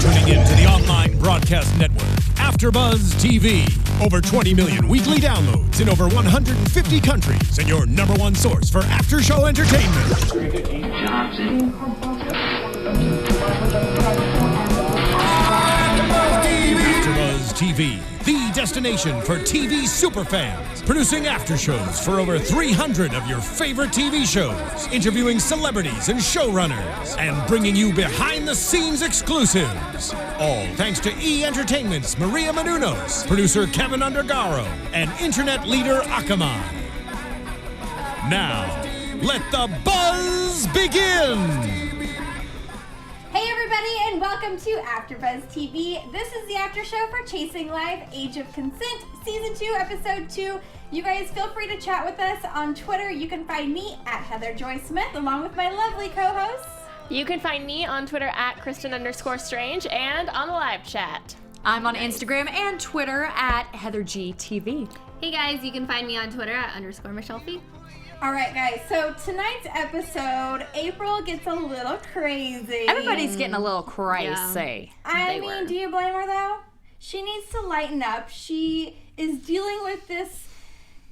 tuning in to the online broadcast network, AFTERBUZZ TV. Over 20 million weekly downloads in over 150 countries, and your number one source for after-show entertainment. AFTERBUZZ TV, the destination for TV superfans, producing after-shows for over 300 of your favorite TV shows, interviewing celebrities and showrunners, and bringing you behind-the-scenes exclusives. All thanks to E! Entertainment's Maria Menounos, producer Kevin Undergaro, and internet leader Akamai. Now, let the buzz begin! Hey everybody, and welcome to AFTERBUZZ TV. This is the after show for Chasing Life, Age of Consent, Season 2, Episode 2. You guys feel free to chat with us on Twitter. You can find me at Heather Joy Smith, along with my lovely co-hosts. You can find me on Twitter at Kristin_Strange and on the live chat. I'm on Instagram and Twitter at HeatherGTV. Hey guys, you can find me on Twitter at _MichelleFee. All right, guys, so tonight's episode, April gets a little crazy. Everybody's getting a little crazy. I mean, do you blame her, though? She needs to lighten up. She is dealing with this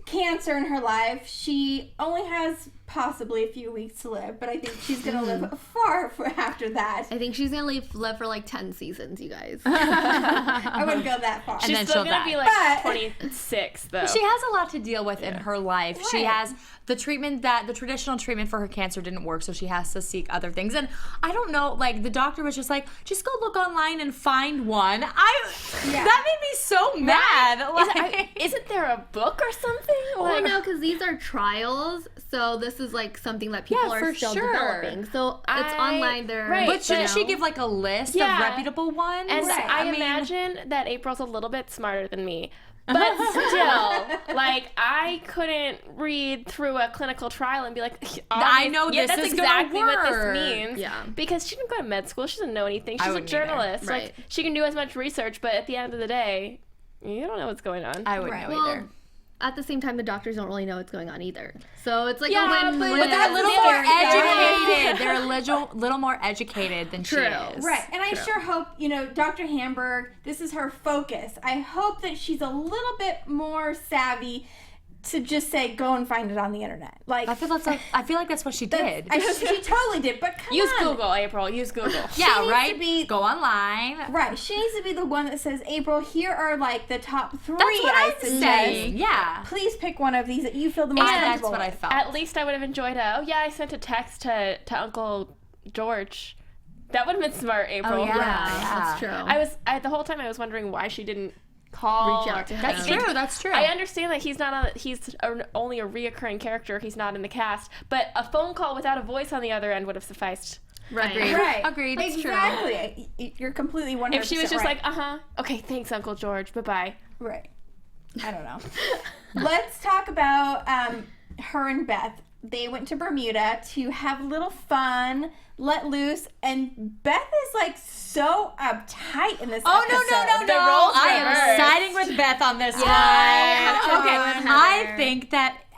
cancer in her life. She only has possibly a few weeks to live, but I think she's going to live far after that. I think she's going to live for like 10 seasons, you guys. I wouldn't go that far. She's still going to be like 26, though. She has a lot to deal with in her life. Right. She has the traditional treatment for her cancer didn't work, so she has to seek other things. And I don't know, like, the doctor was just like, just go look online and find one. That made me so mad. Like, isn't there a book or something? Well, no, because these are trials, so this is like something that people are still developing. So it's online there. Right, but shouldn't she give like a list of reputable ones? And I imagine that April's a little bit smarter than me. But still, like, I couldn't read through a clinical trial and be like, I know this that's is exactly gonna work. what this means. Yeah. Because she didn't go to med school. She doesn't know anything. She's a journalist. Right. Like, she can do as much research, but at the end of the day, you don't know what's going on. I wouldn't know either. At the same time, the doctors don't really know what's going on either. So it's like a win-win. But they're a little more educated. They're a little more educated than she is. Right. And I sure hope, Dr. Hamburg, this is her focus. I hope that she's a little bit more savvy to just say, go and find it on the internet. Like, I feel like that's what she did. She totally did, but come Use on. Google, April. Use Google. Go online. Right. She needs to be the one that says, April, here are like the top 3 That's what I I'm suggest. saying. Yeah. Please pick one of these that you feel the most comfortable that's what I with. felt. At least I would have enjoyed I sent a text to Uncle George. That would have been smart, April. Oh, yeah. That's true. The whole time I was wondering why she didn't call. Reach out to him. That's true. I understand that he's only a reoccurring character. He's not in the cast. But a phone call without a voice on the other end would have sufficed. Right. Agreed. Exactly. You're completely 100% If she was just right. like, okay, thanks, Uncle George. Bye-bye. Right. I don't know. Let's talk about her and Beth. They went to Bermuda to have a little fun, let loose, and Beth is like so uptight in this episode. No. The roles I am reversed. siding with Beth on this one. Okay.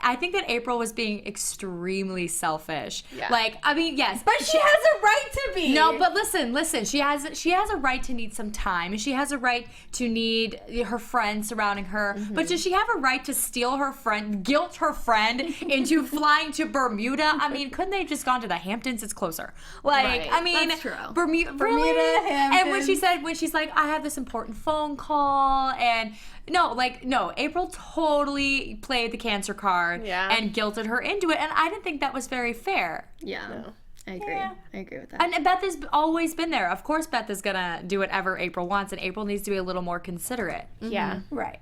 I think that April was being extremely selfish. Yeah. Like, I mean, yes. But she has a right to be. No, but listen. She has a right to need some time, and she has a right to need her friends surrounding her. Mm-hmm. But does she have a right to steal her friend, guilt her friend into flying to Bermuda? I mean, couldn't they have just gone to the Hamptons? It's closer. Like, Right. I mean, That's true. Bermuda, Hamptons. And when she's like, I have this important phone call, and no, April totally played the cancer card and guilted her into it, and I didn't think that was very fair. Yeah. No. I agree. Yeah. I agree with that. And Beth has always been there. Of course, Beth is gonna do whatever April wants, and April needs to be a little more considerate. Mm-hmm. Yeah. Right.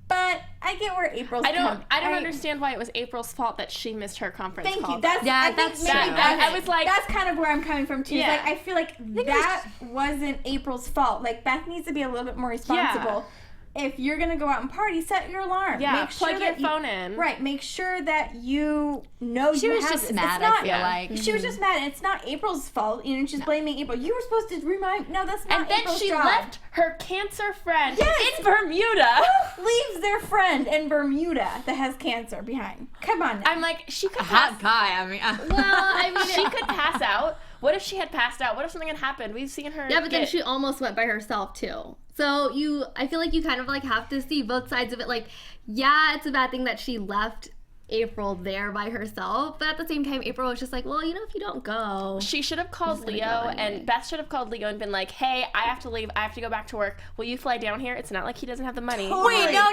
But I get where April's I don't understand why it was April's fault that she missed her conference call. Thank you. That's true. I was like, that's kind of where I'm coming from too. Yeah. Like, I feel like that wasn't April's fault. Like, Beth needs to be a little bit more responsible. If you're gonna go out and party, set your alarm. Yeah, make sure plug your phone in. Right, make sure that you know She you was have just this. mad, It's not, I feel like. She was just mad, and it's not April's fault. She's blaming April. You were supposed to remind. No, that's not And then April's she job. left her cancer friend Yes. in Bermuda. Who leaves their friend in Bermuda that has cancer behind? Come on now. I'm like, she could Hot guy. I mean, Well, I mean, she could pass out What if she had passed out? What if something had happened? We've seen her. Yeah, but then she almost went by herself too. So I feel like you kind of like have to see both sides of it. Like, yeah, it's a bad thing that she left April there by herself, but at the same time, April was just like, well, if you don't go. She should have called Leo, and Beth should have called Leo and been like, hey, I have to leave. I have to go back to work. Will you fly down here? It's not like he doesn't have the money. Wait, no.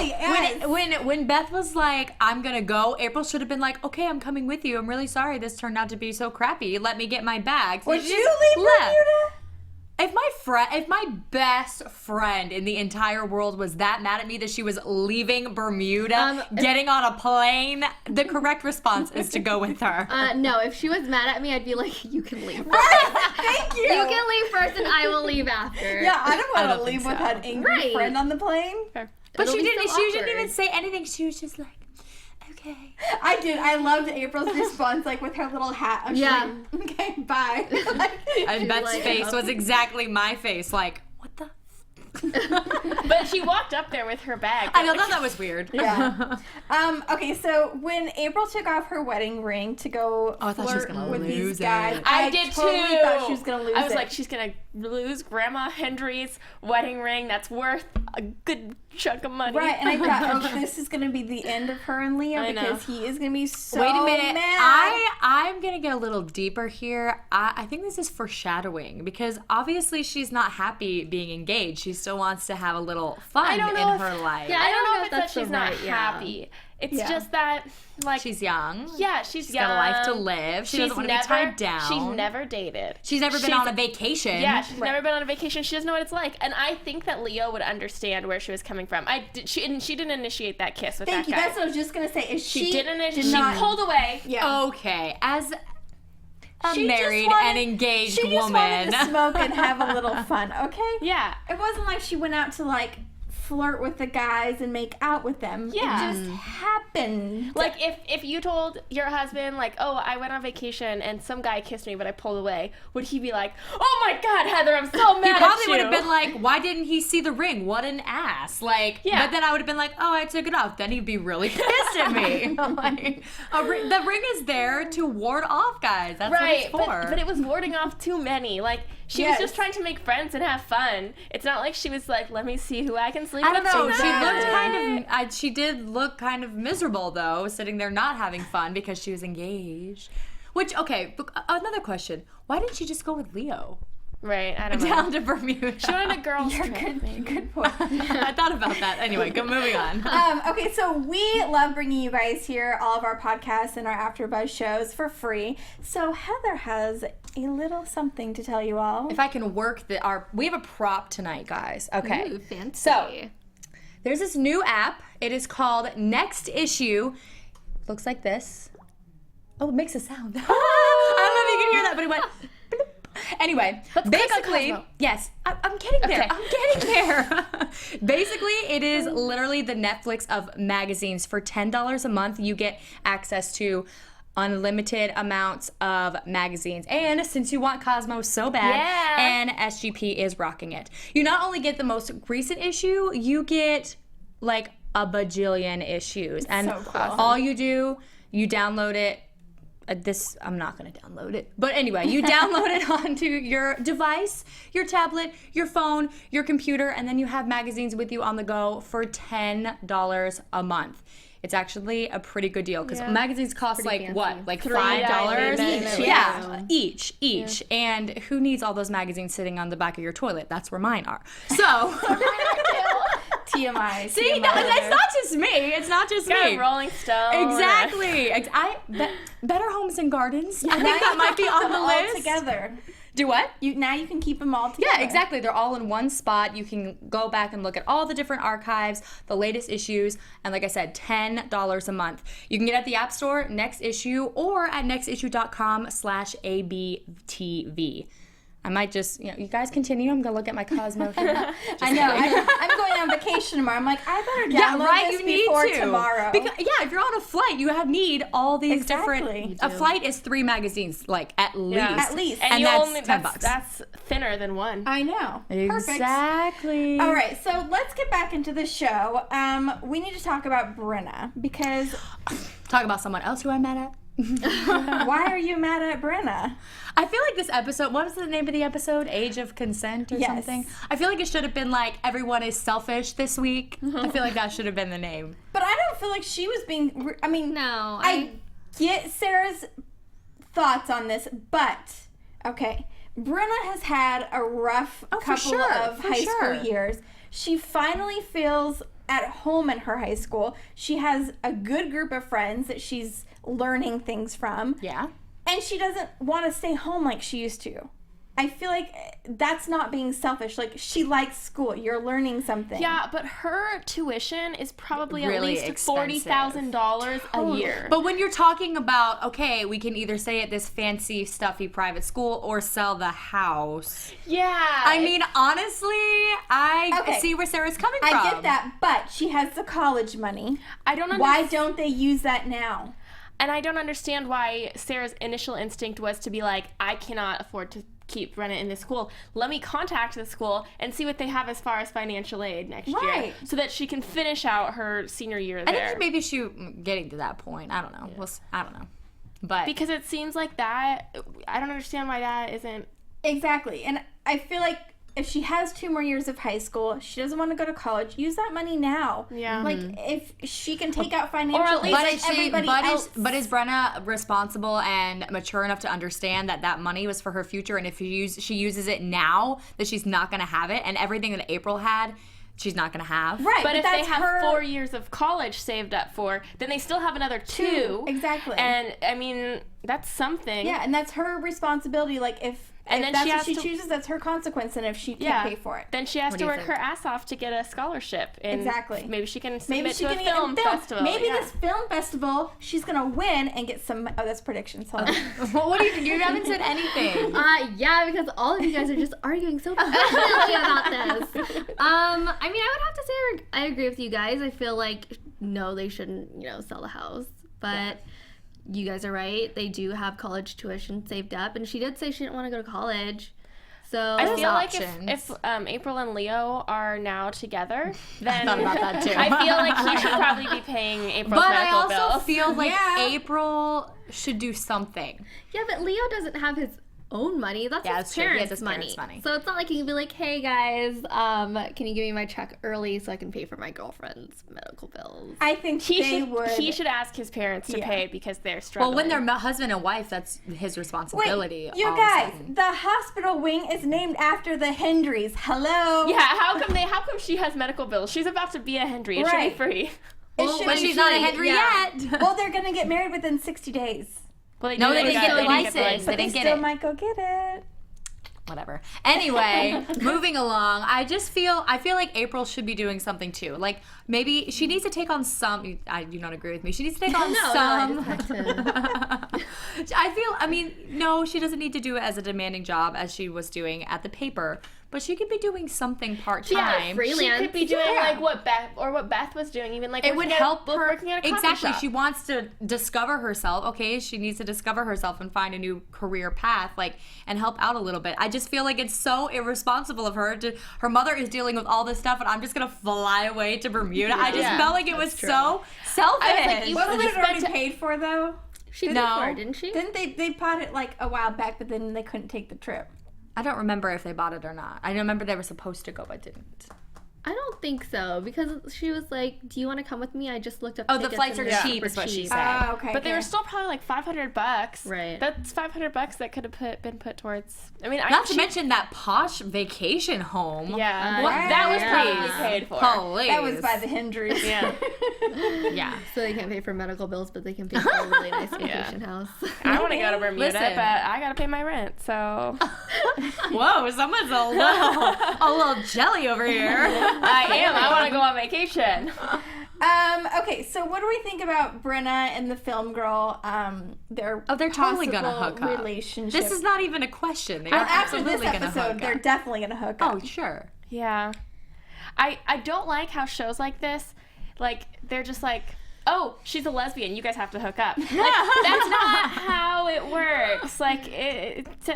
Yes. When Beth was like, I'm gonna go, April should have been like, okay, I'm coming with you. I'm really sorry this turned out to be so crappy. Let me get my bags. Would you leave Bermuda? If my best friend in the entire world was that mad at me that she was leaving Bermuda, getting on a plane, the correct response is to go with her. No, if she was mad at me, I'd be like, you can leave. Thank you. You can leave first and I will leave after. Yeah, I don't want to leave with that angry friend on the plane. But she didn't even say anything. She was just like, okay. I did. I loved April's response, like with her little hat. Yeah. Like, okay, bye. And Beth's face was exactly my face. Like, what the? But she walked up there with her bag. I thought that was weird. Yeah. Okay, so when April took off her wedding ring to go I thought she was gonna with lose these it. guys, I did totally too. thought she was gonna lose it. I was like, she's gonna lose Grandma Hendry's wedding ring. That's worth a good chunk of money. right, and I thought, oh, this is gonna be the end of her and Leo I know. because he is gonna be so Wait a minute. mad. I'm gonna get a little deeper here. I think this is foreshadowing because obviously she's not happy being engaged. She still wants to have a little fun in her life. Yeah, I don't know if it's that's that she's not happy. It's just that, like, She's young. yeah, she's She's young. got a life to live. She doesn't want to be tied down. She's never dated. She's never been on a vacation. Yeah, she's never been on a vacation. She doesn't know what it's like. And I think that Leo would understand where she was coming from. She didn't initiate that kiss with Thank that you. guy. That's what I was just gonna say. Is She didn't initiate. did She not- pulled away. Yeah. Okay, as a She just married wanted- and engaged She just woman. wanted to smoke and have a little fun. Okay. Yeah. It wasn't like she went out to like flirt with the guys and make out with them. Yeah. It just happened. Like, if you told your husband, like, oh, I went on vacation and some guy kissed me, but I pulled away, would he be like, oh my God, Heather, I'm so mad He at probably you? would have been like, why didn't he see the ring? What an ass. Like, Yeah. but then I would have been like, oh, I took it off. Then he'd be really pissed at me. I'm like, the ring is there to ward off guys. That's right, what it's for. but it was warding off too many. Like, she was just trying to make friends and have fun. It's not like she was like, let me see who I can sleep I with don't know. tonight. She did look kind of miserable though, sitting there not having fun because she was engaged. Which, okay, another question. Why didn't she just go with Leo? Right, I don't know. Down to Bermuda. She wanted a girl's trip. Good point. I thought about that. Anyway, moving on. Okay, so we love bringing you guys here all of our podcasts and our AfterBuzz shows for free. So Heather has a little something to tell you all. If I can work we have a prop tonight, guys. Okay. Ooh, fancy. So, there's this new app. It is called Next Issue. Looks like this. Oh, it makes a sound. I don't know if you can hear that, but it went. bloop. Anyway, basically, yes, I'm getting there. Okay. I'm getting there. Basically, it is literally the Netflix of magazines. For $10 a month, you get access to unlimited amounts of magazines. And since you want Cosmo so bad, and SGP is rocking it, you not only get the most recent issue, you get like a bajillion issues. And so cool. all you do, you download it. I'm not going to download it. But anyway, you download it onto your device, your tablet, your phone, your computer, and then you have magazines with you on the go for $10 a month. It's actually a pretty good deal because magazines cost like fancy. what? Like $5 each? Yeah, each. And who needs all those magazines sitting on the back of your toilet? That's where mine are. So... TMI. See, no, it's not just me. It's not just Got me. a Rolling Stone. Exactly. Better Homes and Gardens. I think that might be on the all list. together. Do what? Now you can keep them all together. Yeah, exactly. They're all in one spot. You can go back and look at all the different archives, the latest issues, and like I said, $10 a month. You can get it at the App Store, Next Issue, or at nextissue.com/ABTV. I might just, you guys continue. I'm going to look at my Cosmo here. I know. I'm going on vacation tomorrow. I'm like, I better download this you need before to. tomorrow. Because, if you're on a flight, you need all these Exactly. different... A flight is 3 magazines, like, at least. At least. And that's $10. That's thinner than one. I know. Perfect. Exactly. All right, so let's get back into the show. We need to talk about Brenna because... Talk about someone else who I'm mad at. Why are you mad at Brenna? I feel like this episode, what was the name of the episode? Age of Consent or something? I feel like it should have been like, everyone is selfish this week. I feel like that should have been the name. But I don't feel like she was being, I mean, No, I get Sarah's thoughts on this, but, okay, Brenna has had a rough couple of high school years. She finally feels at home in her high school. She has a good group of friends that she's learning things from. Yeah. And she doesn't want to stay home like she used to. I feel like that's not being selfish. Like, she likes school. You're learning something. Yeah, but her tuition is probably Really at least $40,000 a year. But when you're talking about, okay, we can either stay at this fancy, stuffy private school or sell the house. Yeah. I mean, honestly, I see where Sarah's coming from. I get that, but she has the college money. I don't understand. Why don't they use that now? And I don't understand why Sarah's initial instinct was to be like, I cannot afford to keep Brenna in this school. Let me contact the school and see what they have as far as financial aid next year, so that she can finish out her senior year there. I think maybe she getting to that point. I don't know. Yeah. I don't know. But because it seems like that, I don't understand why that isn't. Exactly. And I feel like if she has 2 more years of high school, she doesn't want to go to college, use that money now. Yeah. Like, if she can take out financial aid like everybody else. But is Brenna responsible and mature enough to understand that that money was for her future, and if she uses it now, that she's not going to have it, and everything that April had, she's not going to have? Right. But if they have 4 years of college saved up for, then they still have another 2. Exactly. And, I mean, that's something. Yeah, and that's her responsibility. Like, if that's what she chooses, that's her consequence, and if she can't pay for it. Then she has to work her ass off to get a scholarship. And exactly. Maybe she can submit to a film festival. Maybe this film festival, she's going to win and get some, that's predictions. Hold on. What do you haven't said anything. Yeah, because all of you guys are just arguing so passionately about this. I mean, I would have to say I agree with you guys. I feel like, no, they shouldn't, sell the house. But you guys are right. They do have college tuition saved up. And she did say she didn't want to go to college. So I feel like if April and Leo are now together, then I thought about that too. I feel like he should probably be paying April's medical bills. But I also feel like April should do something. Yeah, but Leo doesn't have his own money. That's his parents' money. So it's not like he can be like, hey guys, can you give me my check early so I can pay for my girlfriend's medical bills? I think he should ask his parents to pay because they're struggling. Well, when they're husband and wife, that's his responsibility. Wait, you guys, the hospital wing is named after the Hendrys. Hello? Yeah, how come she has medical bills? She's about to be a Hendry. It should be free. But she's not a Hendry yet. Well, they're going to get married within 60 days. Well, they didn't get the license. But they still might go get it. Whatever. Anyway, moving along. I feel like April should be doing something too. Like, maybe she needs to take on some. I do not agree with me. She needs to take on some. No, she doesn't need to do it as a demanding job as she was doing at the paper. But she could be doing something part-time. Yeah, freelance. She could be doing like what Beth was doing, even like it would help her working at a coffee shop. She wants to discover herself. Okay, she needs to discover herself and find a new career path, and help out a little bit. I just feel like it's so irresponsible of her. Her mother is dealing with all this stuff, and I'm just gonna fly away to Bermuda. I just felt like it was so selfish. Wasn't it already paid for though? She did it for, didn't she? Didn't they bought it like a while back, but then they couldn't take the trip. I don't remember if they bought it or not. I remember they were supposed to go, but didn't. I don't think so, because she was like, do you want to come with me? I just looked up the flights are cheap is what she said. Oh, okay. But they were still probably like $500. Right. That's $500 that could have been put towards. I mean, not to mention that posh vacation home. Yeah. That was probably paid for. Please. That was by the Hendrys. Yeah. Yeah. So they can't pay for medical bills, but they can pay for a really nice vacation house. I want to go to Bermuda, but I got to pay my rent, so. Whoa, someone's a little jelly over here. I am. I want to go on vacation. Okay, so what do we think about Brenna and the film girl? They're totally gonna hook up. Relationship. This is not even a question. They are absolutely after this gonna episode, hook they're up. definitely gonna hook up. Oh, sure. Yeah. I don't like how shows like this, they're just like, oh, she's a lesbian, you guys have to hook up. That's not how it works.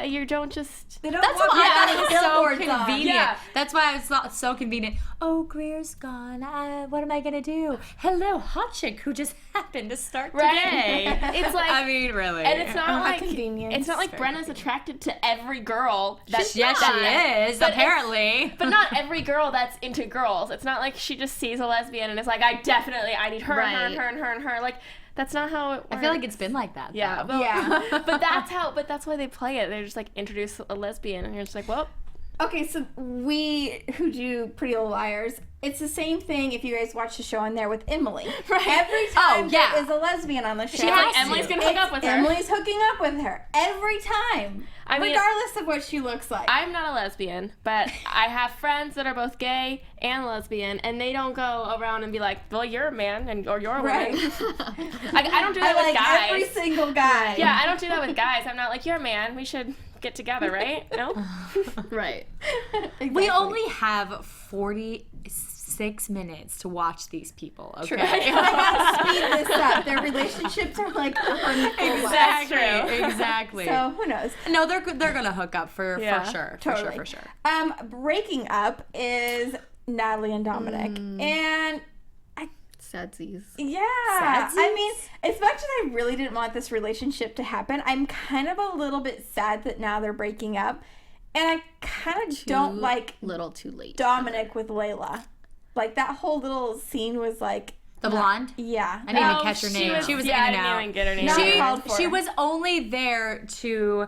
You don't just... They don't want billboards on. convenient. Yeah. That's why I was so convenient. Oh, Greer's gone. What am I gonna do? Hello, hot chick who just happened to start today. It's like, I mean, really. and it's not like convenience. It's not like Brenna's attracted to every girl. She is, but apparently. But not every girl that's into girls. It's not like she just sees a lesbian and is like, I need her, Right. her, and her, and her, and her. Like, that's not how it works. I feel like it's been like that. Yeah, though. but that's why they play it. They're just like, introduce a lesbian, and you're just like, well. Okay, so we who do Pretty Little Liars, it's the same thing if you guys watch the show on there with Emily. Right. Every time yeah. there is a lesbian on the show, Like, Emily's gonna hook up with her. Emily's hooking up with her every time, I mean, regardless of what she looks like. I'm not a lesbian, but I have friends that are both gay and lesbian, and they don't go around and be like, well, you're a man, or you're a woman. Right. I don't do that I with like guys. every single guy. Yeah, I don't do that with guys. I'm not like, you're a man, we should get together, right? No? Right. Exactly. We only have 46 minutes to watch these people, okay? True. I gotta speed this up. Their relationships are like Exactly. So who knows? No, they're gonna hook up for Yeah, sure. Totally. For sure. Breaking up is Natalie and Dominic, and Sadsies. yeah, Sadsies? I mean, as much as I really didn't want this relationship to happen, I'm kind of a little bit sad that now they're breaking up, and I kind of don't like Little too late. Dominic with Layla. Like that whole little scene was like The blonde? yeah. I didn't even catch her name. She was in and I didn't out. even get her name. Not either. called for. She was only there to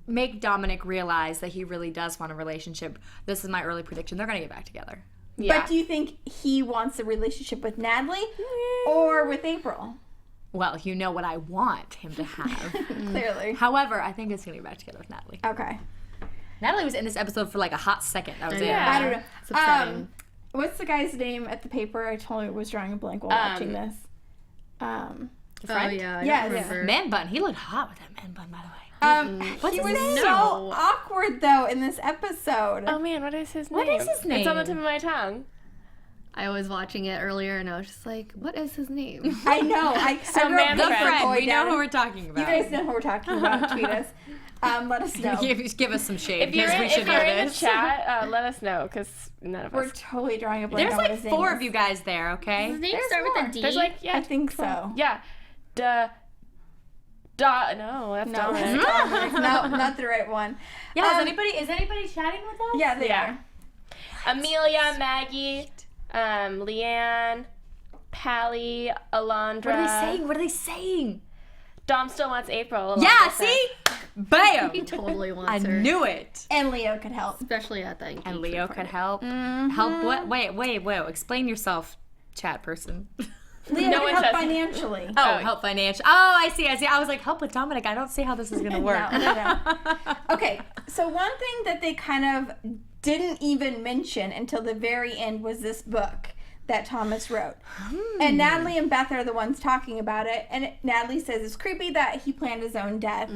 make Dominic realize that he really does want a relationship. This is my early prediction. They're gonna get back together. Yeah. But do you think he wants a relationship with Natalie or with April? Well, you know what I want him to have. Clearly. However, I think it's gonna get back together with Natalie. Okay. Natalie was in this episode for like a hot second. That was Yeah. I don't know. It's upsetting. What's the guy's name at the paper? I totally was drawing a blank while watching this. The Oh friend? yeah, I Yes. don't remember. Man bun. He looked hot with that man bun, by the way. He his was name? so awkward though in this episode. Oh man, what is his name? What is his It's on the name? tip of my tongue. I was watching it earlier and I was just like, what is his name? I know. I wrote man the friend. Friend. boy We know down. who we're talking You about. guys know who we're talking about. Tweet us. Let us know. Give us some shade If you're, because we should if know you're in the this. chat, let us know, because none of We're us. totally drawing a blank There's on what like his name 4 is. of you guys there, okay? His name There's start more. with a D. There's like, yeah. I think so. Yeah. No, that's No, Dominic. Dominic. No, not the right one. Yeah, is anybody chatting with us? Yeah, they Yeah. are. Amelia, Maggie, Leanne, Pally, Alondra. What are they saying? Dom still wants April. Yeah, Alondra said. see? Bam! He totally I wants her. knew it. And Leo could help. Especially at the engagement And Leo party. could help. Help what? Wait. Explain yourself, chat person. Leo No could one help says- financially. Oh, help financial. Oh, I see. I was like, help with Dominic. I don't see how this is going to work. No. Okay, so one thing that they kind of didn't even mention until the very end was this book that Thomas wrote. And Natalie and Beth are the ones talking about it. And Natalie says it's creepy that he planned his own death.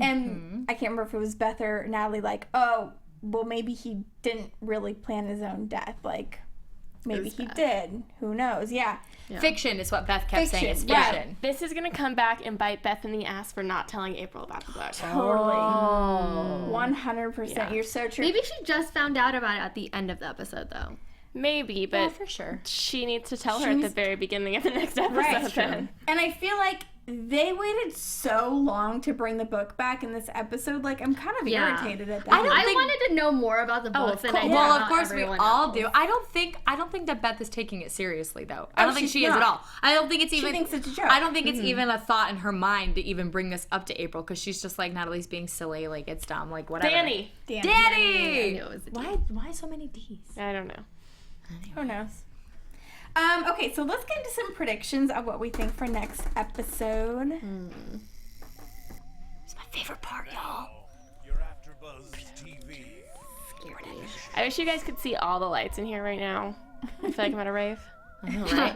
And I can't remember if it was Beth or Natalie like, oh, well, maybe he didn't really plan his own death. Like, maybe he did. Who knows? Yeah. Fiction is what Beth kept saying. It's Fiction, right. fiction. This is going to come back and bite Beth in the ass for not telling April about the book. Totally. Oh. 100%. Yeah. You're so true. Maybe she just found out about it at the end of the episode, though. Maybe, but Yeah, for sure. she needs to tell her at the very beginning of the next episode. Right. Then. And I feel like they waited so long to bring the book back in this episode. Like, I'm kind of Yeah. irritated at that. I don't I think- wanted to know more about the books, and I did. Well, not of course we everyone all else. do. I don't think that Beth is taking it seriously though. I don't think she's she is at not. all. I don't think it's even. thinks it's a joke. I don't think it's even a thought in her mind to even bring this up to April because she's just like Natalie's being silly, like it's dumb, like whatever. Danny. I Danny. knew it was a D. Why so many D's? I don't know. Who knows? Okay, so let's get into some predictions of what we think for next episode. It's my favorite part, y'all. Your AfterBuzz TV. I wish you guys could see all the lights in here right now. I feel like I'm at a rave. I know, right?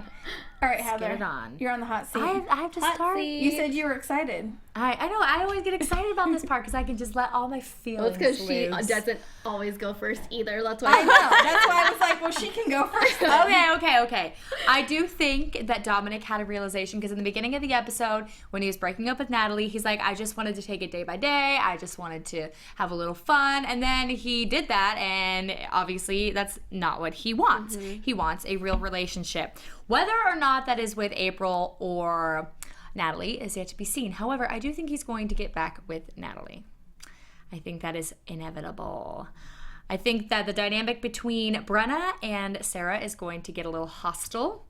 All right, Heather, it on. you're on the hot seat. I have to start. You said you were excited. I know. I always get excited about this part because I can just let all my feelings Well, it's because she loose. doesn't always go first either. That's why I know. That's why I was like, well, she can go first. Then. Okay. I do think that Dominic had a realization because in the beginning of the episode, when he was breaking up with Natalie, he's like, I just wanted to take it day by day. I just wanted to have a little fun. And then he did that, and obviously that's not what he wants. Mm-hmm. He wants a real relationship. Whether or not that is with April or Natalie is yet to be seen. However, I do think he's going to get back with Natalie. I think that is inevitable. I think that the dynamic between Brenna and Sara is going to get a little hostile.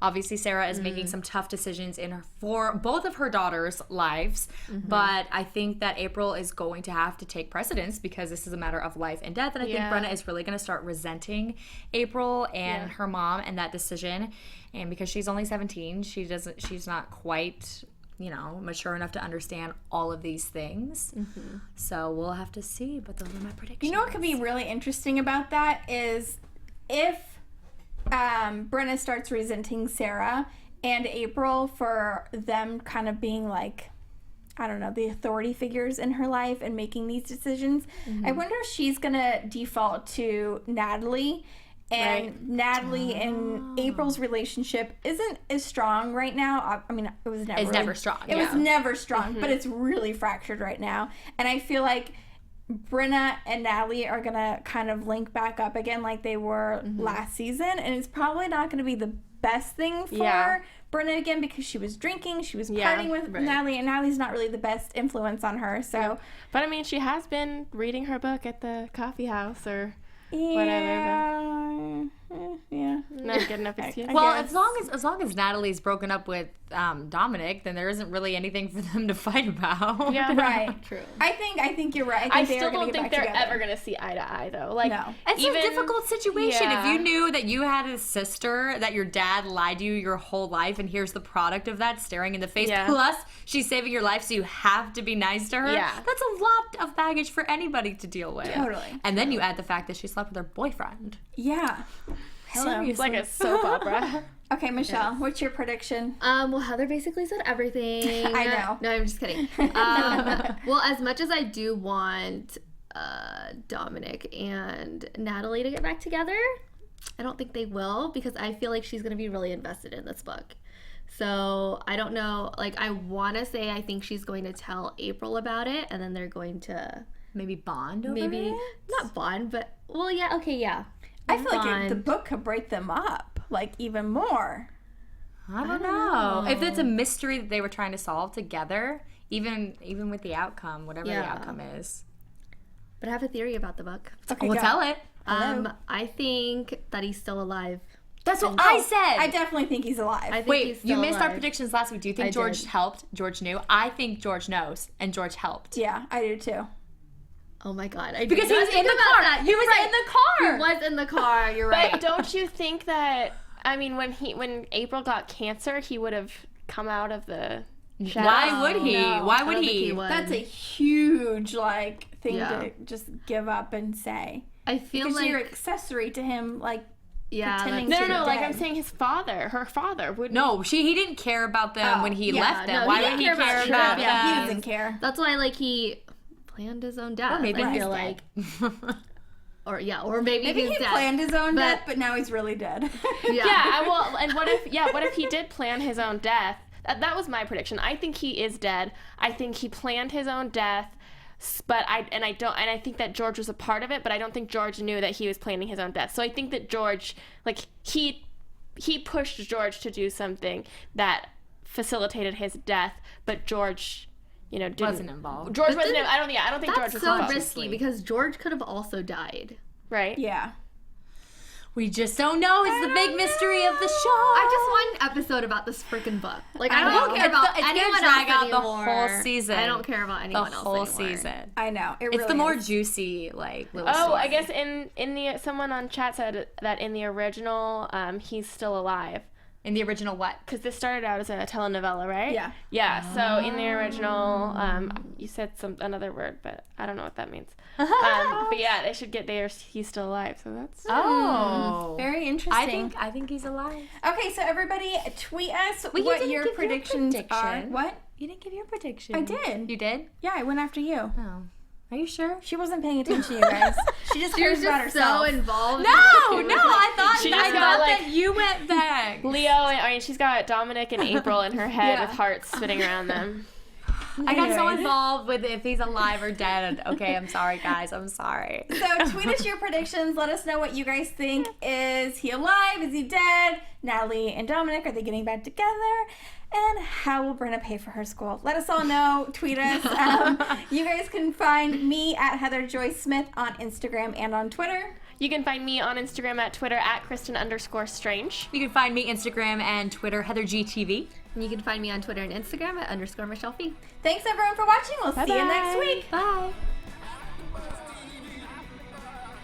Obviously, Sara is making some tough decisions for both of her daughters' lives, but I think that April is going to have to take precedence because this is a matter of life and death, and I think Brenna is really going to start resenting April and her mom and that decision, and because she's only 17, she's not quite, mature enough to understand all of these things. So we'll have to see, but those are my predictions. You know what could be really interesting about that is if Brenna starts resenting Sara and April for them kind of being like, I don't know, the authority figures in her life and making these decisions. I wonder if she's gonna default to Natalie, and Natalie and April's relationship isn't as strong right now. I mean, it was never. It's never strong. It was never strong, but it's really fractured right now, and I feel like Brenna and Natalie are gonna kind of link back up again like they were last season, and it's probably not gonna be the best thing for Brenna again because she was drinking, she was partying with Natalie, and Natalie's not really the best influence on her. So, but I mean, she has been reading her book at the coffee house or whatever. Not good enough excuse. Well, as long as Natalie's broken up with Dominic, then there isn't really anything for them to fight about. Yeah, right. True. I think you're right. I still don't think they're ever gonna see eye to eye, though. Like, no. It's a difficult situation. Yeah. If you knew that you had a sister, that your dad lied to you your whole life, and here's the product of that staring in the face, plus she's saving your life, so you have to be nice to her. Yeah. That's a lot of baggage for anybody to deal with. Totally. And then you add the fact that she slept with her boyfriend. Yeah. Hello. It's like a soap opera. Okay, Michelle, what's your prediction? Well, Heather basically said everything. I know. No, I'm just kidding. Well, as much as I do want Dominic and Natalie to get back together, I don't think they will because I feel like she's going to be really invested in this book. So I don't know. Like, I want to say I think she's going to tell April about it, and then they're going to maybe bond over maybe it? not bond, but well, yeah, okay, yeah. I feel like the book could break them up, like, even more. I don't know. If it's a mystery that they were trying to solve together, even with the outcome, whatever the outcome is. But I have a theory about the book. Okay, Well, tell it. I think that he's still alive. That's what I said. I definitely think he's alive. I think Wait, he's still you missed our alive. predictions last week. Do you think I George did. helped? George knew? I think George knows, and George helped. Yeah, I do too. Oh my god. I Because did he not was think in the about car. that. He was in the car. He was in the car. You're right. But don't you think that, I mean, when April got cancer, he would have come out of the shadow? Why would he? No, Why I would don't think he? he would. That's a huge, like, thing Yeah. to just give up and say. I feel Because like you're accessory to him, like, that's pretending No, to no, be like dead. I'm saying her father would. No, he didn't care about them when he yeah. left them. No, Why he would didn't he care care about about them. Yeah, he them? doesn't care. that's why like he planned his own death. maybe I he's feel dead. like or maybe Maybe he's he dead. planned his own But- death, but now he's really dead. Yeah, well, and what if he did plan his own death? That was my prediction. I think he is dead. I think he planned his own death, but I think that George was a part of it, but I don't think George knew that he was planning his own death. So I think that George, like, he pushed George to do something that facilitated his death, but George, didn't. Wasn't involved. Was then I don't think George That's was so involved. risky because George could have also died. Right? Yeah. We just don't know. It's the big mystery of the show. I just want an episode about this freaking book. Like I don't care about It's anyone gonna drag else out the anymore. whole season. I don't care about anyone the else whole anymore. season. I know. It It's really the more is. juicy, like, little Oh, story. I guess in the someone on chat said that in the original, he's still alive. In the original what? Because this started out as a telenovela, right? Yeah. Yeah. So in the original, you said another word, but I don't know what that means. But yeah, they should get there. He's still alive, so that's. Oh. Very interesting. I think he's alive. Okay, so everybody tweet us Well, you what didn't your give your predictions are. prediction. What? You didn't give your prediction. I did. You did? Yeah, I went after you. Oh. Are you sure? She wasn't paying attention, you guys. She just She was cares about just herself. so involved. No, I thought She just got, that you went back. Leo, I mean, she's got Dominic and April in her head with hearts spinning around them. I got so involved with if he's alive or dead. Okay, I'm sorry, guys. I'm sorry. So tweet us your predictions. Let us know what you guys think. Is he alive? Is he dead? Natalie and Dominic, are they getting back together? And how will Brenna pay for her school? Let us all know. Tweet us. You guys can find me at Heather Joy Smith on Instagram and on Twitter. You can find me on Instagram at Twitter at Kristin_Strange. You can find me Instagram and Twitter, HeatherGTV. And you can find me on Twitter and Instagram at _MichelleFee. Thanks everyone for watching. We'll see you next week. Bye.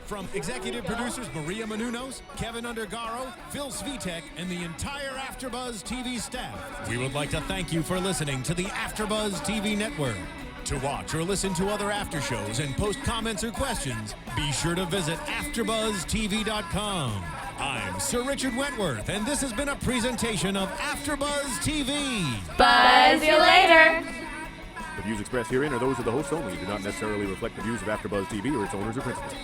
From executive producers Maria Menounos, Kevin Undergaro, Phil Svitek, and the entire AfterBuzz TV staff, we would like to thank you for listening to the AfterBuzz TV network. To watch or listen to other after shows and post comments or questions, be sure to visit AfterBuzzTV.com. I'm Sir Richard Wentworth, and this has been a presentation of AfterBuzz TV. Buzz you later. The views expressed herein are those of the hosts only and do not necessarily reflect the views of AfterBuzz TV or its owners or principals.